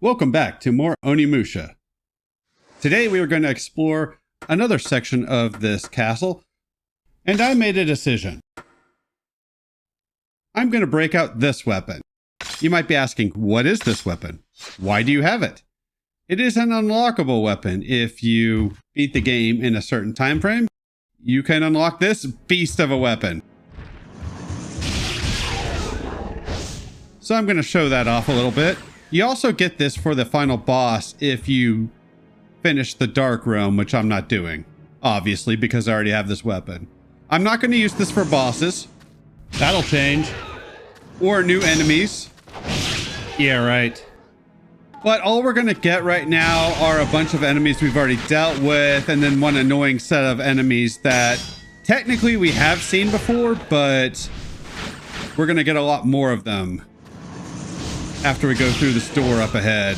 Welcome back to more Onimusha. Today we are going to explore another section of this castle, and I made a decision. I'm going to break out this weapon. You might be asking, what is this weapon? Why do you have it? It is an unlockable weapon. If you beat the game in a certain time frame, you can unlock this beast of a weapon. So I'm going to show that off a little bit. You also get this for the final boss if you finish the Dark Realm, which I'm not doing, obviously, because I already have this weapon. I'm not going to use this for bosses. That'll change. Or new enemies. Yeah, right. But all we're going to get right now are a bunch of enemies we've already dealt with, and then one annoying set of enemies that technically we have seen before, but we're going to get a lot more of them after we go through this door up ahead.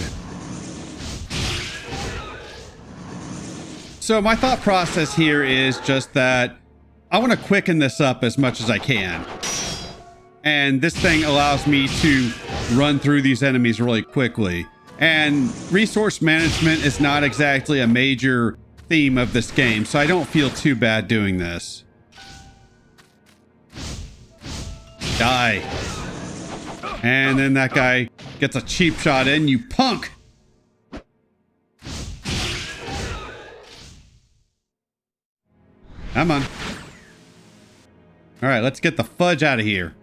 So my thought process here is just that I want to quicken this up as much as I can. And this thing allows me to run through these enemies really quickly. And resource management is not exactly a major theme of this game, so I don't feel too bad doing this. Die. And then that guy gets a cheap shot in, you punk! Come on. Alright, let's get the fudge out of here.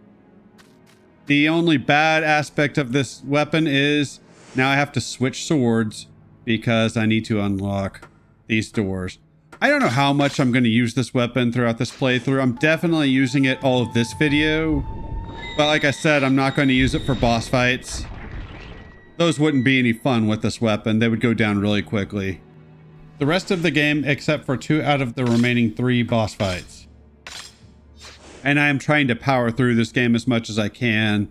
The only bad aspect of this weapon is now I have to switch swords because I need to unlock these doors. I don't know how much I'm going to use this weapon throughout this playthrough. I'm definitely using it all of this video. But like I said, I'm not going to use it for boss fights. Those wouldn't be any fun with this weapon. They would go down really quickly. The rest of the game, except for 2 out of the remaining 3 boss fights. And I am trying to power through this game as much as I can.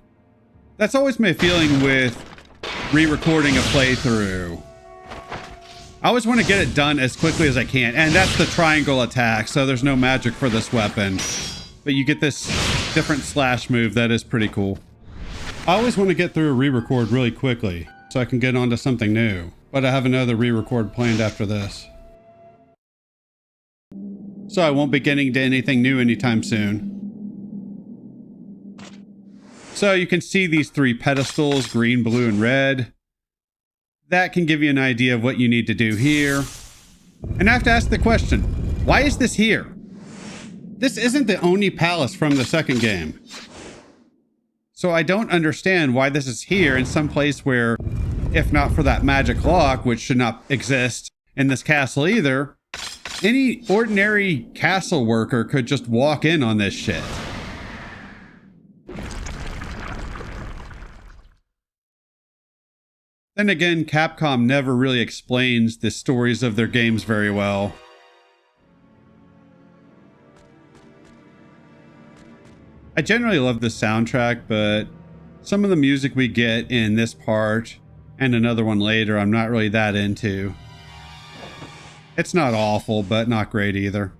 That's always my feeling with re-recording a playthrough. I always want to get it done as quickly as I can. And that's the triangle attack, so there's no magic for this weapon. But you get this different slash move that is pretty cool. I always want to get through a re-record really quickly so I can get on to something new. But I have another re-record planned after this. So I won't be getting to anything new anytime soon. So you can see these 3 pedestals, green, blue, and red. That can give you an idea of what you need to do here. And I have to ask the question, why is this here? This isn't the Oni Palace from the second game. So I don't understand why this is here in some place where, if not for that magic lock, which should not exist in this castle either, any ordinary castle worker could just walk in on this shit. Then again, Capcom never really explains the stories of their games very well. I generally love the soundtrack, but some of the music we get in this part and another one later, I'm not really that into. It's not awful, but not great either.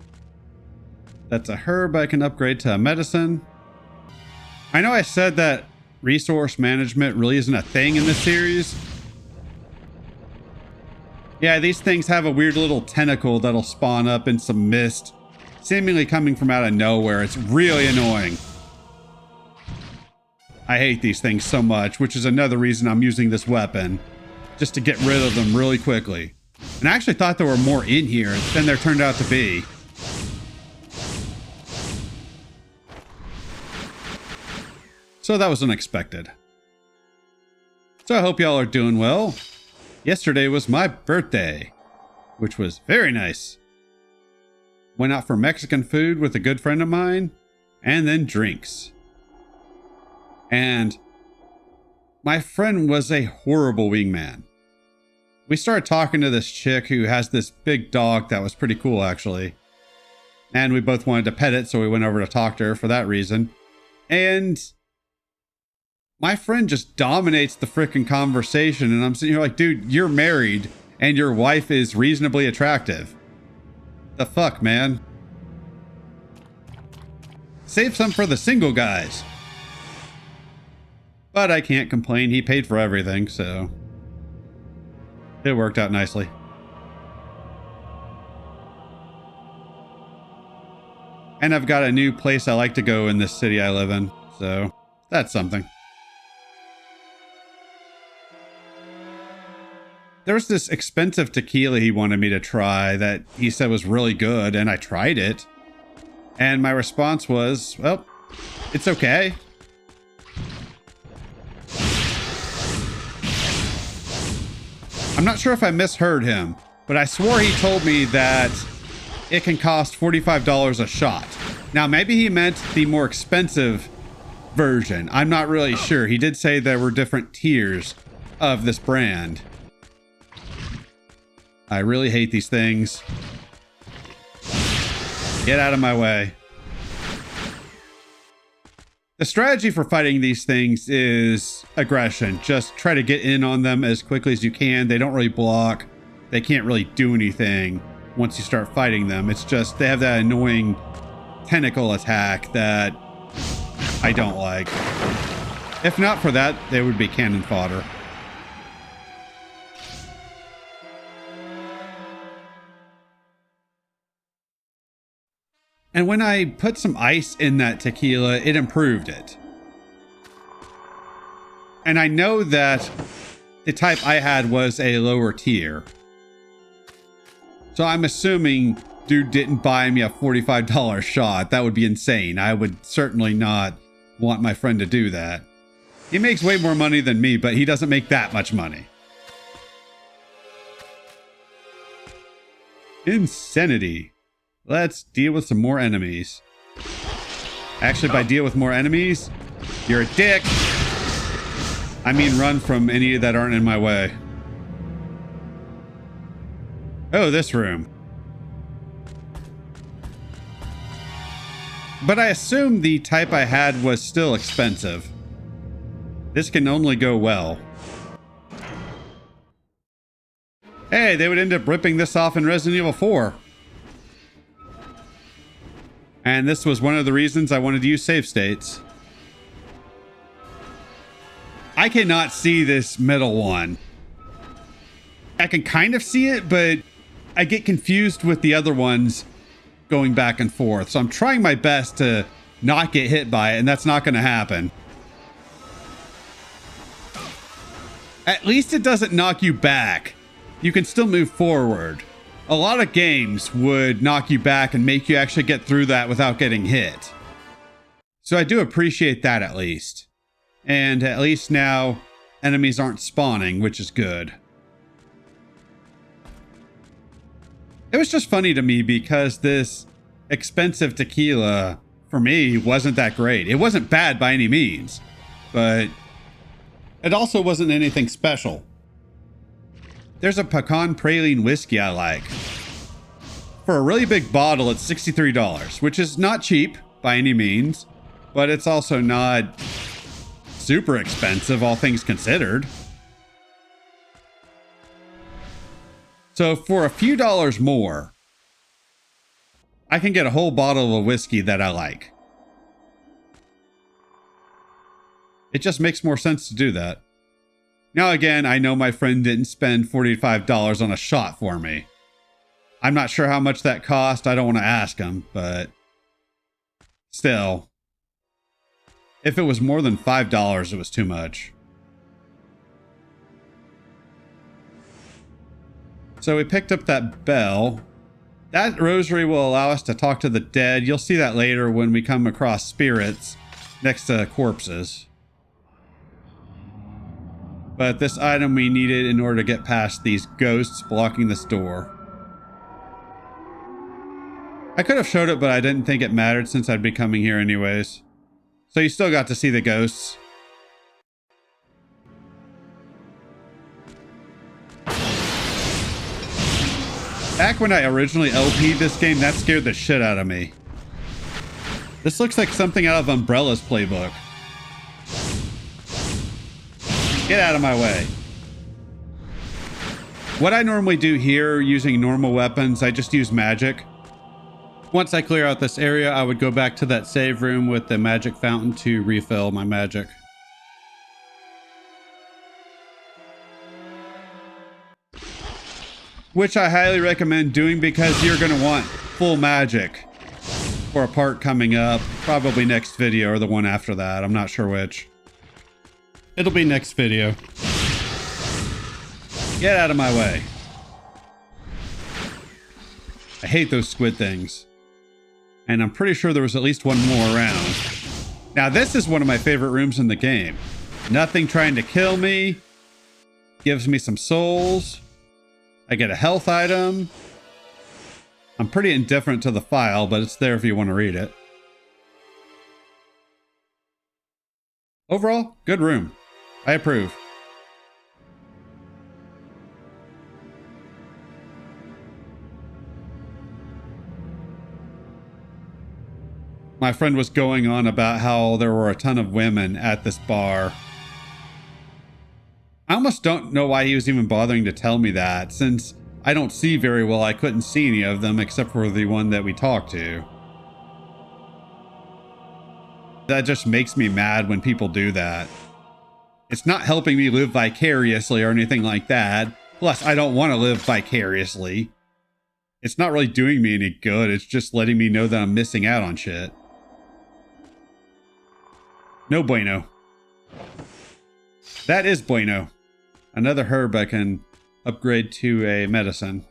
That's a herb I can upgrade to a medicine. I know I said that resource management really isn't a thing in this series. Yeah, these things have a weird little tentacle that'll spawn up in some mist, seemingly coming from out of nowhere. It's really annoying. I hate these things so much, which is another reason I'm using this weapon, just to get rid of them really quickly. And I actually thought there were more in here than there turned out to be. So that was unexpected. So I hope y'all are doing well. Yesterday was my birthday, which was very nice. Went out for Mexican food with a good friend of mine, and then drinks. And my friend was a horrible wingman. We started talking to this chick who has this big dog that was pretty cool, actually. And we both wanted to pet it, so we went over to talk to her for that reason. And my friend just dominates the frickin' conversation, and I'm sitting here like, dude, you're married, and your wife is reasonably attractive. The fuck, man? Save some for the single guys. But I can't complain, he paid for everything, so It worked out nicely. And I've got a new place I like to go in this city I live in. So that's something. There was this expensive tequila he wanted me to try that he said was really good. And I tried it. And my response was, well, it's okay. I'm not sure if I misheard him, but I swore he told me that it can cost $45 a shot. Now, maybe he meant the more expensive version. I'm not really sure. He did say there were different tiers of this brand. I really hate these things. Get out of my way. The strategy for fighting these things is aggression. Just try to get in on them as quickly as you can. They don't really block. They can't really do anything once you start fighting them. It's just they have that annoying tentacle attack that I don't like. If not for that, they would be cannon fodder. And when I put some ice in that tequila, it improved it. And I know that the type I had was a lower tier. So I'm assuming dude didn't buy me a $45 shot. That would be insane. I would certainly not want my friend to do that. He makes way more money than me, but he doesn't make that much money. Insanity. Let's deal with some more enemies. Actually, by deal with more enemies, you're a dick. I mean, run from any that aren't in my way. Oh, this room. But I assume the type I had was still expensive. This can only go well. Hey, they would end up ripping this off in Resident Evil 4. And this was one of the reasons I wanted to use save states. I cannot see this middle one. I can kind of see it, but I get confused with the other ones going back and forth. So I'm trying my best to not get hit by it, and that's not going to happen. At least it doesn't knock you back. You can still move forward. A lot of games would knock you back and make you actually get through that without getting hit. So I do appreciate that at least. And at least now enemies aren't spawning, which is good. It was just funny to me because this expensive tequila for me wasn't that great. It wasn't bad by any means, but it also wasn't anything special. There's a pecan praline whiskey I like. For a really big bottle, it's $63, which is not cheap by any means, but it's also not super expensive, all things considered. So for a few dollars more, I can get a whole bottle of whiskey that I like. It just makes more sense to do that. Now again, I know my friend didn't spend $45 on a shot for me. I'm not sure how much that cost. I don't want to ask him, but still. If it was more than $5, it was too much. So we picked up that bell. That rosary will allow us to talk to the dead. You'll see that later when we come across spirits next to corpses. But this item we needed in order to get past these ghosts blocking this door. I could have showed it, but I didn't think it mattered since I'd be coming here anyways. So you still got to see the ghosts. Back when I originally LP'd this game, that scared the shit out of me. This looks like something out of Umbrella's playbook. Get out of my way. What I normally do here using normal weapons, I just use magic. Once I clear out this area, I would go back to that save room with the magic fountain to refill my magic. which I highly recommend doing because you're going to want full magic for a part coming up. Probably next video or the one after that. I'm not sure which. It'll be next video. Get out of my way. I hate those squid things. And I'm pretty sure there was at least one more around. Now this is one of my favorite rooms in the game. Nothing trying to kill me. Gives me some souls. I get a health item. I'm pretty indifferent to the file, but it's there if you want to read it. Overall, good room. I approve. My friend was going on about how there were a ton of women at this bar. I almost don't know why he was even bothering to tell me that, since I don't see very well. I couldn't see any of them except for the one that we talked to. That just makes me mad when people do that. It's not helping me live vicariously or anything like that. Plus, I don't want to live vicariously. It's not really doing me any good. It's just letting me know that I'm missing out on shit. No bueno. That is bueno. Another herb I can upgrade to a medicine.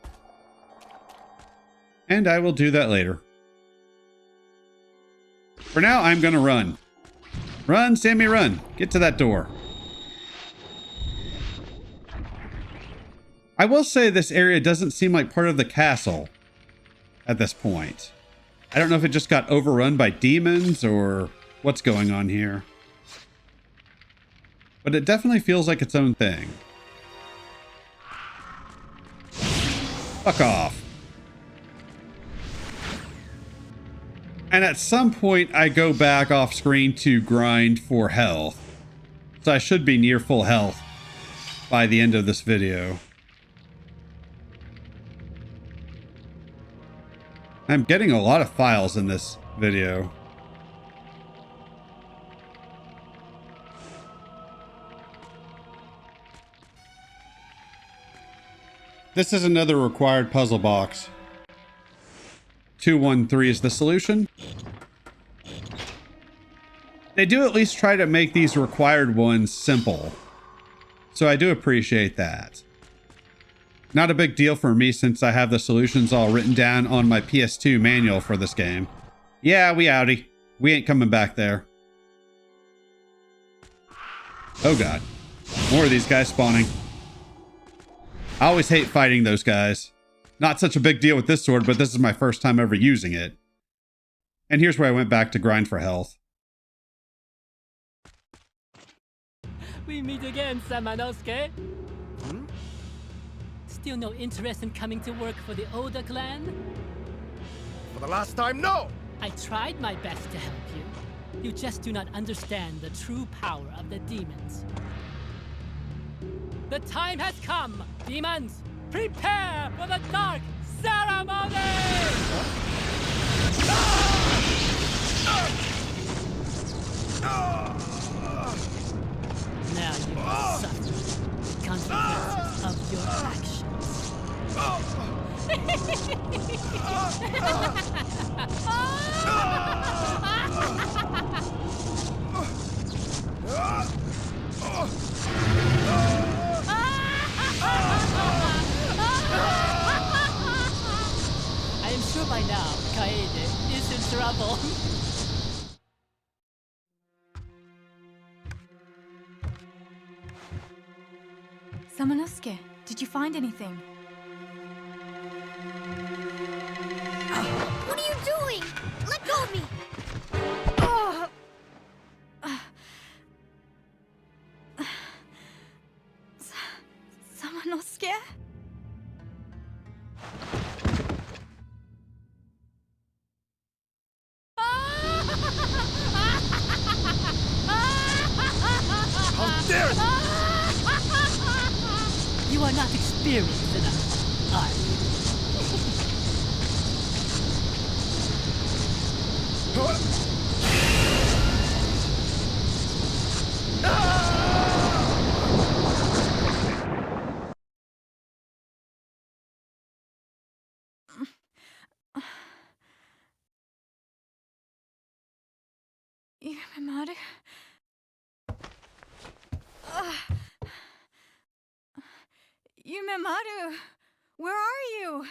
And I will do that later. For now, I'm gonna run. Run, Sammy, run. Get to that door. I will say this area doesn't seem like part of the castle at this point. I don't know if it just got overrun by demons or what's going on here. But it definitely feels like its own thing. Fuck off. And at some point, I go back off screen to grind for health. So I should be near full health by the end of this video. I'm getting a lot of files in this video. This is another required puzzle box. 213 is the solution. They do at least try to make these required ones simple. So I do appreciate that. Not a big deal for me since I have the solutions all written down on my PS2 manual for this game. Yeah, we outie. We ain't coming back there. Oh god. More of these guys spawning. I always hate fighting those guys. Not such a big deal with this sword, but this is my first time ever using it. And here's where I went back to grind for health. We meet again, Samanosuke. Still no interest in coming to work for the Oda clan? For the last time, no! I tried my best to help you. You just do not understand the true power of the demons. The time has come, demons! Prepare for the dark ceremony! Now you will suffer the consequences of your actions. I am sure by now, Kaede is in trouble. Samanosuke, did you find anything? What are you doing? Let go of me! Samanosuke? How dare you! You are not experienced enough, are you? Huh? Maru? Yume Maru, where are you?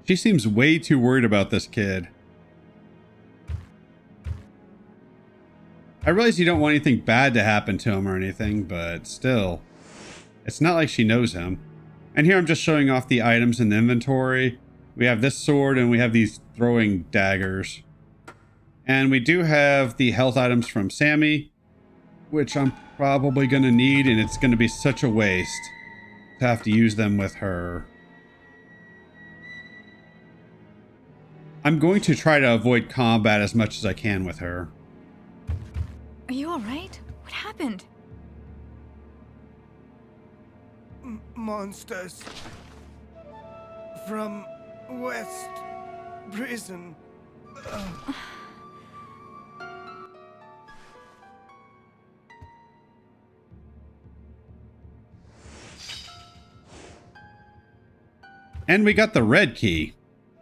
She seems way too worried about this kid. I realize you don't want anything bad to happen to him or anything, but still. It's not like she knows him. And here I'm just showing off the items in the inventory. We have this sword and we have these throwing daggers. And we do have the health items from Sammy, which I'm probably going to need, and it's going to be such a waste to have to use them with her. I'm going to try to avoid combat as much as I can with her. Are you alright? What happened? Monsters. From West Prison. And we got the red key.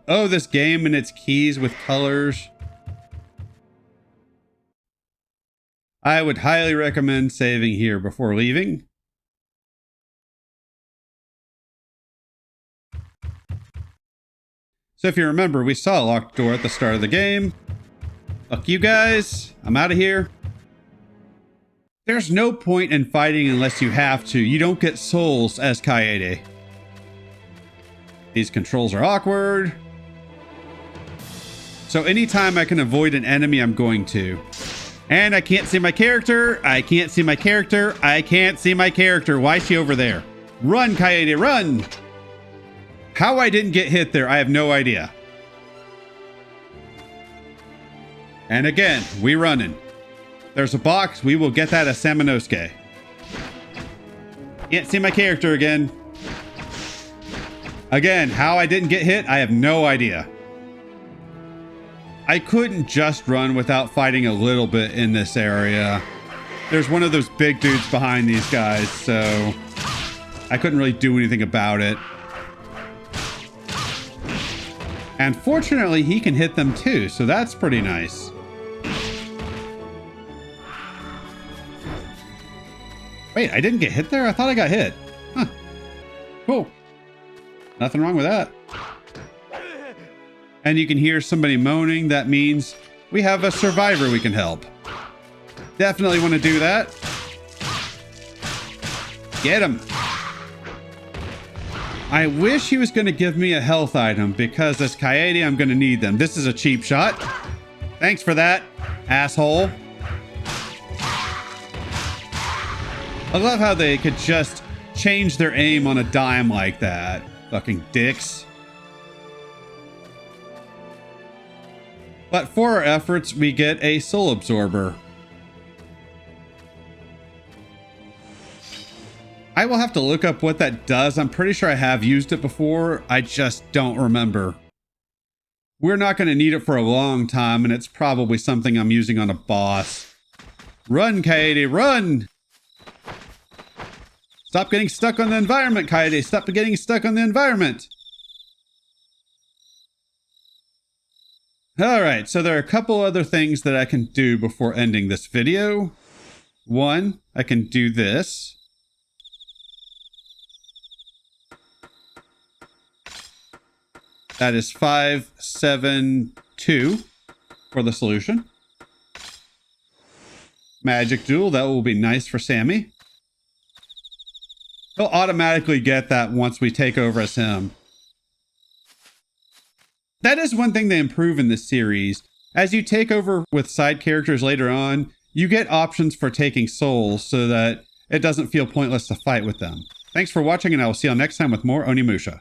Oh, this game and its keys with colors. I would highly recommend saving here before leaving. So if you remember, we saw a locked door at the start of the game. Fuck you guys. I'm out of here. There's no point in fighting unless you have to. You don't get souls as Kaede. These controls are awkward. So anytime I can avoid an enemy, I'm going to. And I can't see my character. I can't see my character. I can't see my character. Why is she over there? Run, Kaede, run! How I didn't get hit there, I have no idea. And again, we running. There's a box. We will get that as Samanosuke. Can't see my character again. Again, how I didn't get hit, I have no idea. I couldn't just run without fighting a little bit in this area. There's one of those big dudes behind these guys, so I couldn't really do anything about it. And fortunately, he can hit them too, so that's pretty nice. Wait, I didn't get hit there? I thought I got hit. Huh. Cool. Nothing wrong with that. And you can hear somebody moaning. That means we have a survivor we can help. Definitely want to do that. Get him. I wish he was going to give me a health item because as Kaede, I'm going to need them. This is a cheap shot. Thanks for that, asshole. I love how they could just change their aim on a dime like that. Fucking dicks. But for our efforts, we get a soul absorber. I will have to look up what that does. I'm pretty sure I have used it before. I just don't remember. We're not going to need it for a long time, and it's probably something I'm using on a boss. Run, Kaede, run! Stop getting stuck on the environment, Kaede. Stop getting stuck on the environment. Alright, so there are a couple other things that I can do before ending this video. One, I can do this. That is 572 for the solution. Magic Duel, that will be nice for Sammy. He'll automatically get that once we take over as him. That is one thing they improve in this series. As you take over with side characters later on, you get options for taking souls so that it doesn't feel pointless to fight with them. Thanks for watching, and I will see you all next time with more Onimusha.